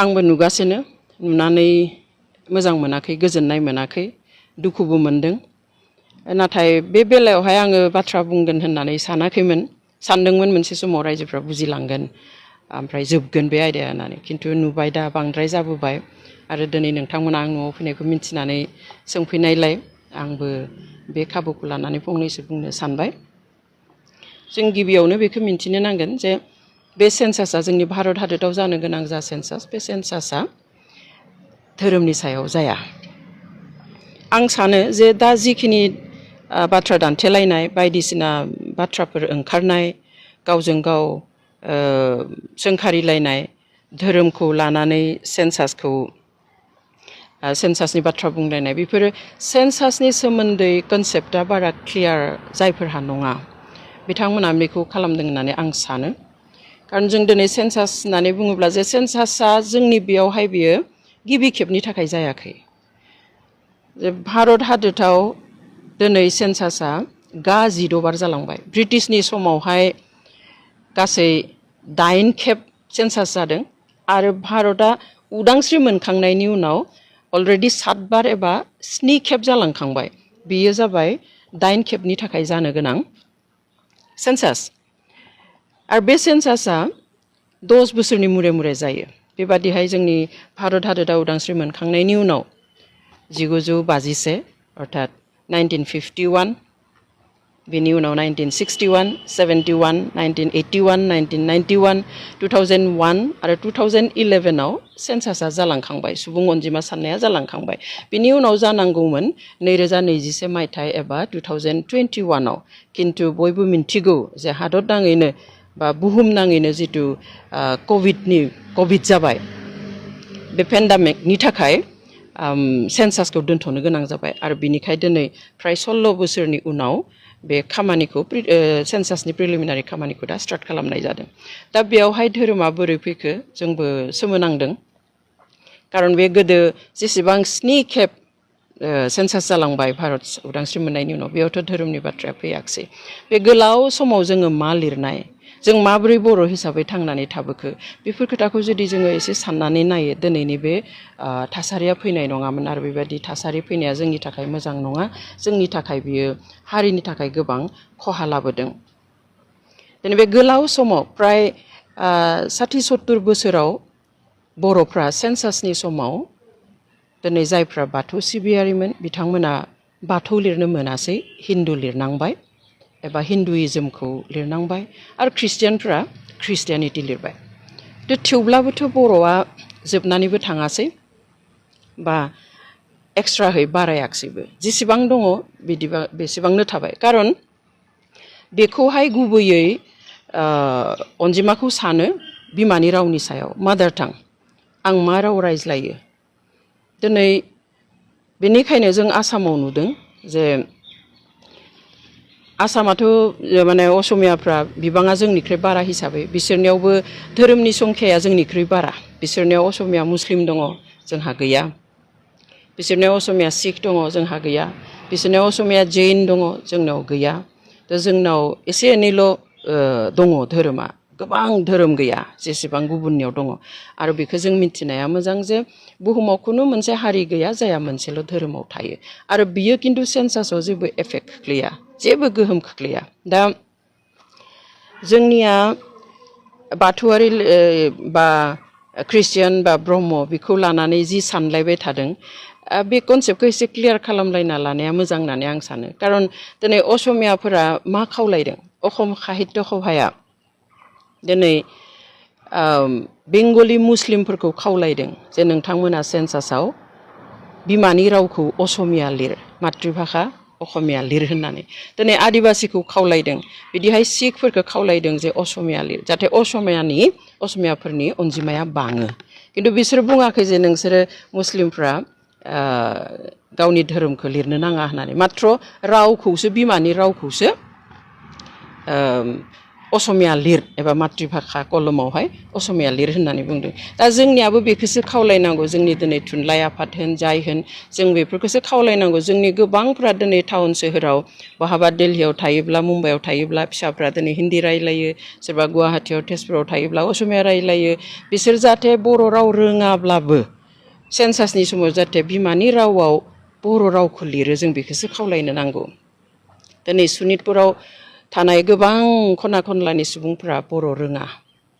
आंबो नुगासिनो नुनानै मोजां मोनाखै गोजोननाय मोनाखै दुखुबो मोनदों नाथाय बे बेलायावहाय आङो बाथ्रा बुंगोन होननानै सानदोंमोन मोनसे समाव रायजोफ्रा बुजिलांगोन ओमफ्राय जोबगोन बे आयदाया होननानै खिन्थु नुबाय दा बांद्राय जाबोबाय आरो दिनै नोंथांमोना आं न'आव फैनायखौ मिन्थिनानै सोंफैनायलाय आंबो बे खाबुखौ लानानै फंनैसो बुंनो सानबाय जों गिबियावनो बेखौ मिन्थिनो नांगोन जे बे सेन्सासआ जोंनि भारत हादराव जानो गोनां जा सेन्सास बे सेन्सासआ धोरोमनि सायाव जाया आं सानो जे दा जिखिनि बाथ्रा दान्थेलायनाय बायदिसिना बाथ्राफोर ओंखारनाय गावजों गाव सोंखारिलायनाय धोरोमखौ लानानै सेन्सासनि बाथ्रा बुंलायनाय बेफोरो सेन्सासनि सोमोन्दै कनसेप्टआ बारा क्लियार जायफोरहा नङा बिथांमोना बेखौ खालामदों होननानै आं सानो खारन जों दिनै सेन्सास होननानै बुङोब्ला जे सेन्सासआ जोंनि बेयावहाय बियो गिबि खेबनि थाखाय जायाखै जे भारत हादराव दिनै सेन्सासआ 8 बार जालांबाय ब्रिटिशनि समावहाय गासै 8 खेब सेन्सास जादों आरो भारतआ उदांस्रि मोनखांनायनि उनाव अलरेडि 7 बार एबा 7 खेब जालांखांबाय बेयो जाबाय 8 खेबनि थाखाय जानो गोनां सेन्सास आरो बे सेन्सासआ 10 बोसोरनि मुरे जायो बेबादिहाय जोंनि भारत हादरा उदांस्रि मोनखांनायनि उनाव 1951 अर्थात 1951 बेनि उनाव 1961 71 1981 1991 2001 आरो 2011 आव सेन्सासआ जालांखांबाय सुबुं अनजिमा साननाया जालांखांबाय बेनि उनाव जानांगौमोन 2021 मायथाइ एबा 2021 आव किन्तु बयबो मिन्थिगौ जे हादर नाङैनो बा बुहुम नाङैनो जितु कोविड जाबाय बे पेन्डेमिकनि थाखाय सेन्सासखौ दोनथ'नो गोनां जाबाय आरो बिनिखाय दिनै फ्राय 16 बोसोरनि उनाव बे खामानिखौ सेन्सासनि प्रिलिमिनारि खामानिखौ दा स्टार्ट खालामनाय जादों दा बेयावहाय धोरोमा बोरै फैखो जोंबो सोमोनांदों खारन बे गोदो जेसेबां 7 खेब सेन्सास जालांबाय भारत उदांस्रि मोननायनि उनाव बेयावथ' धोरोमनि बाथ्राया फैयाखसै बे गोलाव समाव जोङो मा लिरनाय जों माबोरै बर' हिसाबै थांनानै थाबोखो बेफोर खोथाखौ जुदि जोङो एसे साननानै नायो दिनैनि बे थासारिया फैनाय नङामोन आरो बेबायदि थासारि फैनाया जोंनि थाखाय मोजां नङा जोंनि थाखाय बियो हारिनि थाखाय गोबां खहा लाबोदों दिनै बे गोलाव समाव फ्राय 60-70 बोसोराव बर'फ्रा सेन्सासनि समाव दिनै जायफ्रा बाथौ सिबियारिमोन बिथांमोना बाथौ लिरनो मोनासै हिन्दु लिरनांबाय एबा हिन्दुइज्मखौ लिरनांबाय आरो ख्रिस्टियानफ्रा ख्रिस्टियानिटि लिरबाय थेवब्लाबोथ' बर'आ जोबनानैबो थाङासै बा एक्सट्राहै बारायाखसैबो जेसेबां दङ बिदिबा बेसेबांनो थाबाय खारन बेखौहाय गुबैयै अनजिमाखौ सानो बिमानि रावनि सायाव मादार टां आं मा राव रायज्लायो दिनै बेनिखायनो जों आसामाव नुदों जे आसामाथ' माने असमियाफ्रा बिबाङा जोंनिख्रुइ बारा हिसाबै बिसोरनियावबो धोरोमनि संख्याया जोंनिख्रुइ बारा बिसोरनियाव असमिया मुस्लिम दङ जोंहा गैया बिसोरनियाव असमिया सिख दङ जोंहा गैया बिसोरनियाव असमिया जैन दङ जोंनाव गैया दा जोंनाव एसे एनैल' दङ धोरोमा गोबां धोरोम गैया जेसेबां गुबुननियाव दङ आरो बेखौ जों मिथिनाया मोजां जे बुहुमाव खुनु मोनसे हारि गैया जाया मोनसेल' धोरोमाव थायो आरो बियो खिन्थु सेन्सासआव जेबो एफेक्ट खोख्लैया जेबो गोहोम खोख्लैया दा जोंनिया बाथौआरि बा ख्रिस्टियान बा ब्रह्म बेखौ लानानै जि सानलायबाय थादों बे कनसेप्टखौ एसे क्लियार खालामलायना लानाया मोजां होननानै आं सानो खारन दिनै असमियाफोरा मा खावलायदों अखम साहित्य सभाया दिनै बेंगलि मुस्लिमफोरखौ खावलायदों जे नोंथांमोना सेन्सासआव बिमानि रावखौ असमिया लिर मातृभाषा असमिया लिर होननानै दिनै आदिबासिखौ खावलायदों बिदिहाय सिखफोरखौ खावलायदों जे असमिया लिर जाहाथे असमियाफोरनि अनजिमाया बाङो खिन्थु बिसोर बुङाखै जे नोंसोरो मुस्लिमफ्रा गावनि धोरोमखौ लिरनो नाङा होननानै मात्र रावखौसो बिमानि रावखौसो असमिया लिर एबा मातृभाषा कलमावहाय असमिया लिर होननानै बुंदों दा जोंनियाबो बेखौसो खावलायनांगौ जोंनि दिनै थुनलाइ आफाद होन जाय होन जों बेफोरखौसो खावलायनांगौ जोंनि गोबांफ्रा दिनै टाउन सोहोराव बहाबा दिल्लीयाव थायोब्ला मुम्बाइआव थायोब्ला फिसाफ्रा दिनै हिन्दी रायलायो सोरबा गुवाहाटीयाव तेजपुराव थायोब्ला असमिया रायलायो बिसोर जाहाथे बर' राव रोङाब्लाबो सेन्सासनि समाव जाहाथे बिमानि रावाव बर' रावखौ लिरो जों बेखौसो खावलायनो नांगौ दिनै सनितपुराव थानाय गोबां खना खनलानि सुबुंफोरा बर' रोङा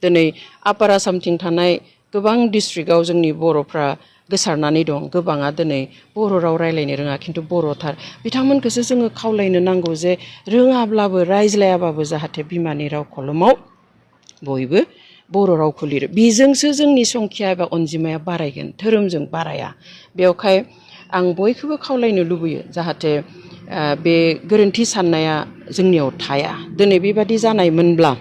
दिनै आपार आसामथिं थानाय गोबां डिस्ट्रिक्टआव जोंनि बर'फ्रा गोसारनानै दं गोबाङा दिनै बर' राव रायलायनो रोङा खिन्थु बर'थार बिथांमोनखौसो जोङो खावलायनो नांगौ जे रोङाब्लाबो रायज्लायाबाबो जाहाथे बिमानि राव कलमाव बयबो बर' रावखौ लिरो बेजोंसो जोंनि संख्या एबा अनजिमाया बारायगोन धोरोमजों बाराया बेवहाय आं बयखौबो खावलायनो लुबैयो जाहाथे बे गोरोन्थि साननाया जोंनियाव थाया दिनै बेबादि जानायमोनब्ला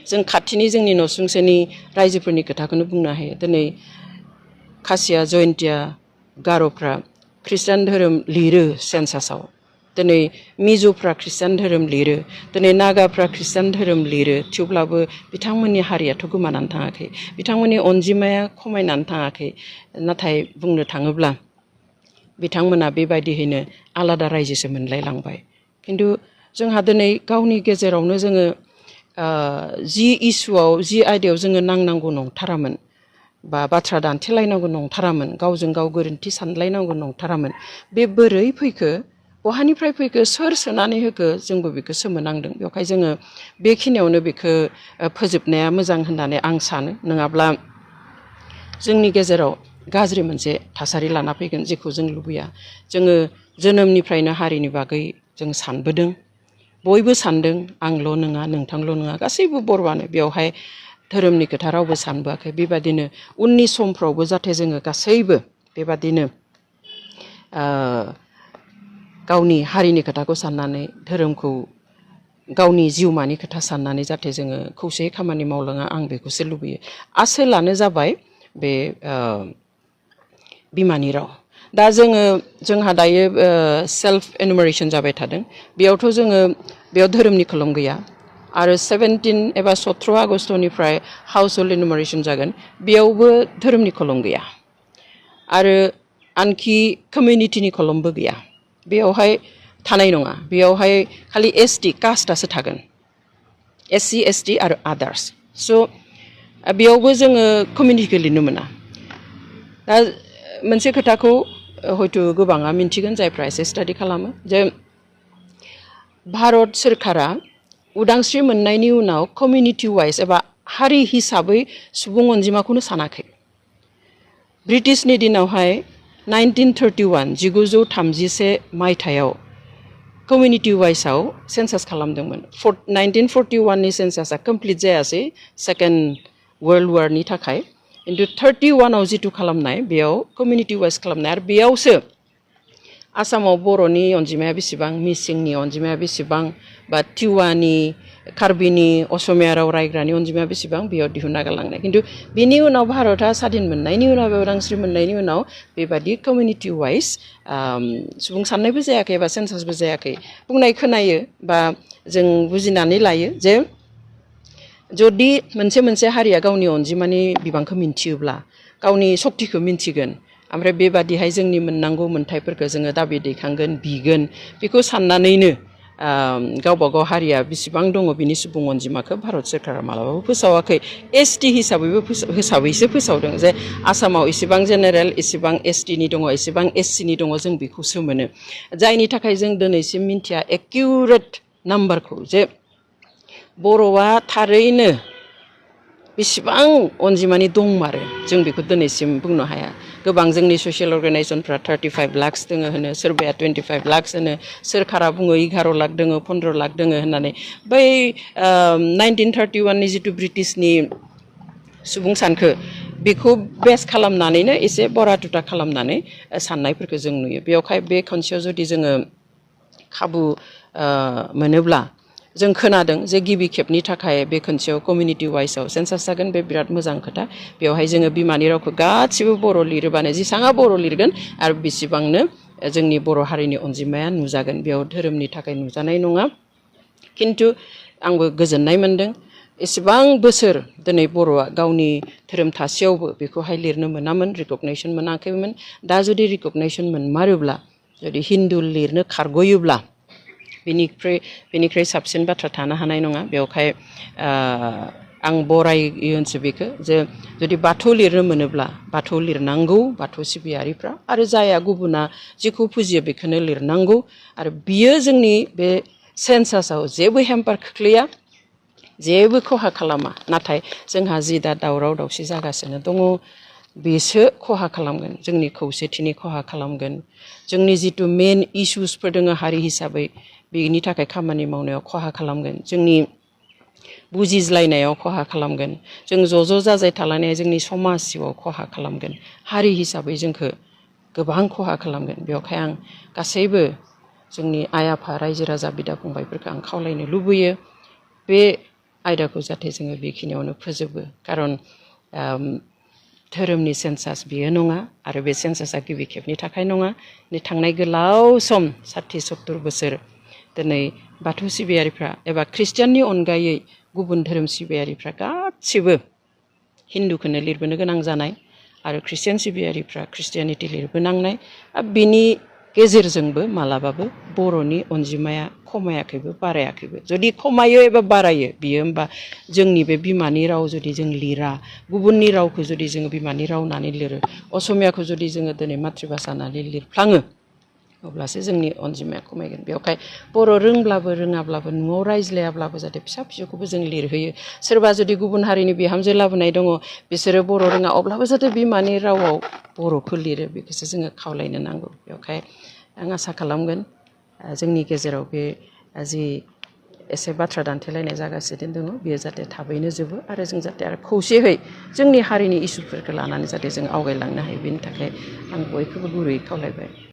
जों खाथिनि जोंनि नसुंसेनि रायजोफोरनि खोथाखौनो बुंनो हायो दिनै खासिया जयन्तिया गार'फ्रा ख्रिस्टान धोरोम लिरो सेन्सासाव दिनै मिज'फ्रा ख्रिस्टान धोरोम लिरो दिनै नागाफ्रा ख्रिस्टान धोरोम लिरो थेवब्लाबो बिथांमोननि हारियाथ' गोमानानै थाङाखै बिथांमोननि अनजिमाया खमायनानै थाङाखै नाथाय बुंनो थाङोब्ला बिथांमोना बेबायदियैनो आलादा रायजोसो मोनलायलांबाय खिन्थु जोंहा दिनै गावनि गेजेरावनो जोङो जि इस्युआव जि आयदायाव जोङो नांनांगौ नंथारामोन बा बाथ्रा दान्थेलायनांगौ नंथारामोन गावजों गाव गोरोन्थि सानलायनांगौ नंथारामोन बे बोरै फैखो बहानिफ्राय फैखो सोर सोनानै होखो जोंबो बेखौ सोमोनांदों बेवहाय जोङो बेखिनियावनो बेखौ फोजोबनाया मोजां होननानै आं सानो नङाब्ला जोंनि गेजेराव गाज्रि मोनसे थासारि लाना फैगोन जेखौ जों लुबैया जोङो जोनोमनिफ्रायनो हारिनि बागै जों सानबोदों बयबो सानदों आंल' नङा नोंथांल' नङा गासैबो बर'आनो बेवहाय धोरोमनि खोथा रावबो सानबोआखै बेबादिनो उननि समफ्रावबो जाहाथे जोङो गासैबो बेबादिनो गावनि हारिनि खोथाखौ साननानै धोरोमखौ गावनि जिउमानि खोथा साननानै जाहाथे जोङो खौसेयै खामानि मावलाङा आं बेखौसो लुबैयो आसोलानो जाबाय बे बिमानि राव दा जोंहा दायो सेल्फ एनुमारेसन जाबाय थादों बेयावथ' जोङो बेयाव धोरोमनि कलम गैया आरो 17 एबा 17 आगस्टनिफ्राय हाउस हल्ड एनुमारेसन जागोन बेयावबो धोरोमनि कलम गैया आरो आनखि कमिउनिटिनि कलमबो गैया बेयावहाय थानाय नङा बेयावहाय खालि एसटि कास्टआसो थागोन एससि एसटि आरो आदार्स स' बेयावबो जोङो कमिउनिटिखौ लिरनो मोना दा मोनसे खोथाखौ हयथ' गोबाङा मिन्थिगोन जायफ्रा एसे स्टाडि खालामो जे भारत सोरखारा उदांस्रि मोननायनि उनाव कमिउनिटि वाइज एबा हारि हिसाबै सुबुं अनजिमाखौनो सानाखै ब्रिटिशनि दिनावहाय 1931 मायथाइयाव कमिउनिटि वाइजआव सेन्सास खालामदोंमोन 1941नि सेन्सासआ कमप्लिट जायासै सेकेन्ड वर्ल्ड वारनि थाखाय खिन्थु 31आव जिथु खालामनाय बेयाव कमिउनिटि वाइज खालामनाय आरो बेयावसो आसामाव बर'नि अनजिमाया बेसेबां मिसिंनि अनजिमाया बेसेबां बा टिवानि कार्बिनि असमिया राव रायग्रानि अनजिमाया बेसेबां बेयाव दिहुनना गालांनाय खिन्थु बिनि उनाव भारतआ स्वाधीन मोननायनि उनाव उदांस्रि मोननायनि उनाव बेबादि कमिउनिटि वाइज सुबुं साननायबो जायाखै एबा सेन्सासबो जायाखै बुंनाय खोनायो बा जों बुजिनानै लायो जे जुदि मोनसे हारिया गावनि अनजिमानि बिबांखौ मिन्थियोब्ला गावनि सक्तिखौ मिन्थिगोन ओमफ्राय बेबादिहाय जोंनि मोननांगौ मोन्थाइफोरखौ जोङो दाबि दैखांगोन बिगोन बेखौ साननानैनो गावबा गाव हारिया बेसेबां दङ बिनि सुबुं अनजिमाखौ भारत सोरखारा मालाबाबो फोसावाखै एसटि हिसाबैसो फोसावदों जे आसामाव इसेबां जेनेरेल इसेबां एसटिनि दङ इसेबां एससिनि दङ जों बेखौसो मोनो जायनि थाखाय जों दिनैसिम मिन्थिया एक्युरेट नाम्बारखौ जे बर'आ थारैनो बेसेबां अनजिमानि दंमारो जों बेखौ दिनैसिम बुंनो हाया गोबां जोंनि ससियेल अर्गानाइजेसनफ्रा 35 लाख दोङो होनो सोरबाया 25 लाख होनो सोरखारा बुङो 11 लाख दोङो 15 लाख दोङो होननानै बै 1931नि जिथु ब्रिटिशनि सुबुं सानखो बेखौ बेस खालामनानैनो एसे बरा तुता खालामनानै साननायफोरखौ जों नुयो बेवहाय बे खनसेयाव जुदि जोङो खाबु मोनोब्ला जों खोनादों जे गिबि खेबनि थाखाय बे खनसेयाव कमिउनिटि वाइजआव सेन्सास जागोन बे बिराद मोजां खोथा बेवहाय जोङो बिमानि रावखौ गासिबो बर' लिरोबानो जेसाङा बर' लिरगोन आरो बेसेबांनो जोंनि बर' हारिनि अनजिमाया नुजागोन बेयाव धोरोमनि थाखाय नुजानाय नङा खिन्थु आंबो गोजोननाय मोनदों एसेबां बोसोर दिनै बर'आ गावनि धोरोम थासेयावबो बेखौहाय लिरनो मोनामोन रिकगनाइसन मोनाखैमोन दा जुदि रिकगनाइसन मोनमारोब्ला जुदि हिन्दु लिरनो खारग'योब्ला बेनिख्रुइ साबसिन बाथ्रा थानो हानाय नङा बेवहाय आं बरायोसो बेखौ जे जुदि बाथौ लिरनो मोनोब्ला बाथौ लिरनांगौ बाथौ सिबियारिफ्रा आरो जाया गुबुना जेखौ फुजियो बेखौनो लिरनांगौ आरो बियो जोंनि बे सेन्सासाव जेबो हेम्पार खोख्लैया जेबो खहा खालामा नाथाय जोंहा जि दा दावराव दावसि जागासिनो दङ बेसो खहा खालामगोन जोंनि खौसेथिनि खहा खालामगोन जोंनि जिथु मेन इसुसफोर दङ हारि हिसाबै बेनि थाखाय खामानि मावनायाव खहा खालामगोन जोंनि बुजिज्लायनायाव खहा खालामगोन जों ज' जाजाय थालायनाया जोंनि समाज जिउआव खहा खालामगोन हारि हिसाबै जोंखौ गोबां खहा खालामगोन बेवहाय आं गासैबो जोंनि आइ आफा रायजो राजा बिदा फंबायफोरखौ आं खावलायनो लुबैयो बे आयदाखौ जाहाथे जोङो बेखिनियावनो फोजोबो खारन धोरोमनि सेन्सास बियो नङा आरो बे सेन्सासा गिबि खेबनि थाखाय नङा थांनाय गोलाव सम 60-70 बोसोर दिनै बाथौ सिबियारिफ्रा एबा ख्रिस्टियाननि अनगायै गुबुन धोरोम सिबियारिफ्रा गासिबो हिन्दुखौनो लिरबोनो गोनां जानाय आरो ख्रिस्टियान सिबियारिफ्रा ख्रिस्टियानिटि लिरबोनांनाय बिनि गेजेरजोंबो मालाबाबो बर'नि अनजिमाया खमायाखैबो बारायाखैबो जुदि खमायो एबा बारायो बियो होमबा जोंनि बे बिमानि राव जुदि जों लिरा गुबुननि रावखौ जुदि जोङो बिमानि राव होननानै लिरो असमियाखौ जुदि जोङो दिनै मातृभाषा होननानै लिरफ्लाङो अब्लासो जोंनि अनजिमाया खमायगोन बेवहाय बर' रोंब्लाबो रोङाब्लाबो न'आव रायज्लायाब्लाबो जाहाथे फिसा फिसौखौबो जों लिरहोयो सोरबा जुदि गुबुन हारिनि बिहामजो लाबोनाय दङ बिसोरो बर' रोङा अब्लाबो जाहाथे बिमानि रावाव बर'खौ लिरो बेखौसो जोङो खावलायनो नांगौ बेवहाय आं आसा खालामगोन जोंनि गेजेराव बे जि एसे बाथ्रा दान्थेलायनाय जागासिनो दङ बेयो जाहाथे थाबैनो जोबो आरो जों जाहाथे आरो खौसेयै जोंनि हारिनि इसुफोरखौ लानानै जाहाथे जों आवगायलांनो हायो बेनि थाखाय आं बयखौबो गुरैयै खावलायबाय